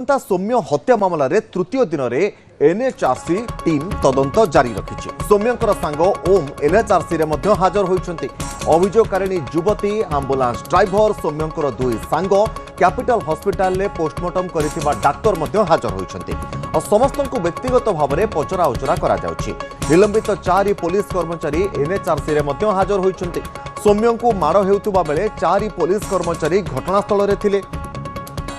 सौम्य हत्या मामलें तृतीय दिन में एनएचआरसी टीम तदंत जारी रखी। सौम्यर सांग ओम एनएचआरसी रे हाजर होती। अभियोगकारिणी युवती आंबुलांस ड्राइवर सौम्यर दुई सांग कैपिटल हॉस्पिटल में पोस्टमार्टम करथिबा डाक्टर हाजर होती। समस्त को व्यक्तिगत भाव में पचरा उचरा करा जाउछि। निलंबित 4 पुलिस कर्मचारी एनएचआरसी रे हाजर होती। सौम्य को माड़ हेउतुबा बेले 4 पुलिस कर्मचारी घटनास्थल में थिले।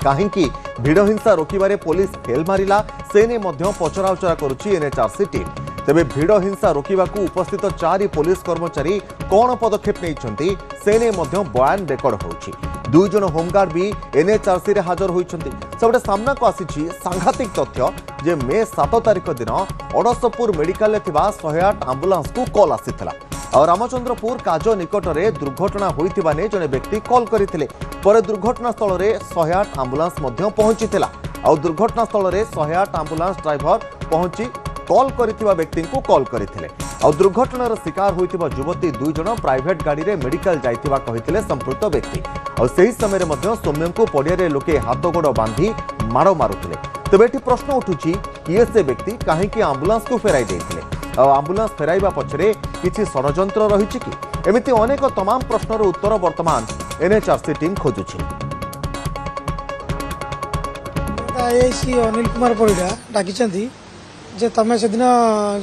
कहीं भिड़ हिंसा रोकबार पुलिस फेल मारिला से ने पचरा उचरा करुच्ची एनएचआरसी टीम। तेबे भिड़ हिंसा रोकवा उपस्थित 4 पुलिस कर्मचारी कौन पदक्षेप नहीं से ने बयान रेकर्ड होउछि। 2 जन होमगार्ड भी एनएचआरसी रे हाजर होइछन्ति। सबटे सामना को आसी सांघातिक तथ्य जे मे 7 तारिख दिन अड़सपुर मेडिकल में 108 आंबुलांस को कॉल आसीथिला और रामचंद्रपुर काज निकट में दुर्घटना होइतिबा ने जने व्यक्ति कॉल करथिले। पर दुर्घटना स्थल में 108 आंबुलांस पहुंची और दुर्घटना स्थल में 108 आंबुलांस ड्राइवर पहुंची कॉल करथिबा व्यक्ति को कॉल करथिले और दुर्घटनार शिकार होइतिबा युवती 2 जन प्राइवेट गाड़ी रे मेडिकल जाइतिबा कहिथिले संपृक्त व्यक्ति। और सही समय में सौम्य को पड़िया लोके हाथ गोड़ बांधी माड़ मारुथिले। तेबे एठी प्रश्न उठुछि किए से व्यक्ति कहीं आंबुलांस को फेराई देथिले और आंबुलांस फेराइबा पछरे किछि षडयंत्र रहिछि कि? एमिति अनेक तमाम प्रश्नर उत्तर वर्तमान एनएचआरसी टीम खोजुछि। आईआईसी अनिल कुमार परिडा डाकिचंती जे तमे से दिन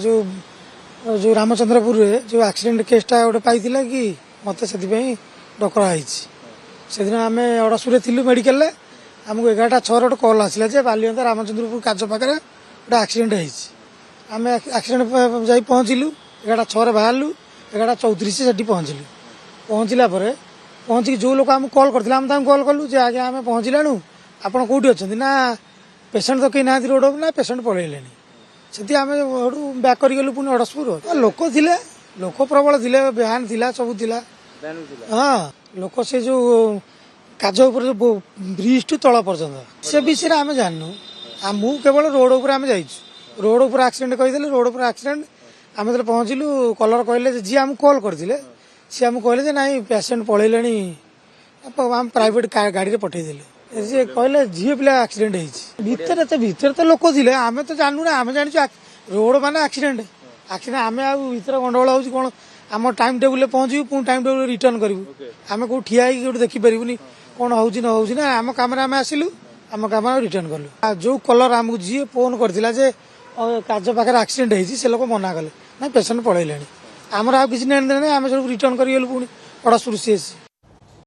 जो रामचंद्रपुर रे जो एक्सीडेंट केसटा गोटे पाइथिला कि मते सेति पई डकरा आइछि। से दिन आमे अड़सुरे थिलु मेडिकल ले हमको 11:06 कॉल आसिला जे बालियंता रामचंद्रपुर काज पाखरे गोटे एक्सीडेंट होइछि। आमे एक्सीडेंट जाई पहुंचिलु 11:06 बाहरलु 11:34 से सेठी पहुंचिलु। पहुंचिला परे पहुंची जो लोक हमको कॉल करथिला हम तां कॉल कलु जे आगे आमे पहुंचिलानु आपण कोठी अछंती ना पेशेंट तो कहीं ना रोड ना पेशेंट पळेलेनी सेठी आमे बैक करि गेलु पुनी अड़सपुर। लोक थिले लोक प्रबल थिले बयान थिला सब थिला। हां लोक से जो काज ऊपर जो ब्रिज टू तळ पर्यंत से विषय आमे जाननु। हमहु केवल रोड ऊपर आमे जाइछु। रोड ऊपर एक्सीडेंट कहिदेले रोड ऊपर एक्सीडेंट आमे तो पहुंचिलु कलर कहले जी हम कॉल करथिले सी हम कहले जे नाही पेशेंट पळेलेनी हम प्राइवेट गाड़ी रे पठै देले जे कहले जी पिला एक्सीडेंट हेछि। भीतर तो लोक थिले आमे तो जाननु ना आमे जानिछु रोड माने एक्सीडेंट आमे आ भीतर गंडगोल होछि कोन हम टाइम टेबल ले पहुंचू पुन टाइम टेबल रिटर्न करिवु। आमे को ठिया ही गोटे देखि परिबुनी कोन होछि न होछि ना हम कैमरा में आसिलु हम कैमरा रिटर्न करलु। जो कलर हमको जी फोन करथिला जे काज पाखरे एक्सीडेंट हेछि से लोक मना कले ना पेशेंट पळेलेनी। हमर आ किछि नै आमे सब रिटर्न करि गेलु पुनी अड़सपुर सीएस।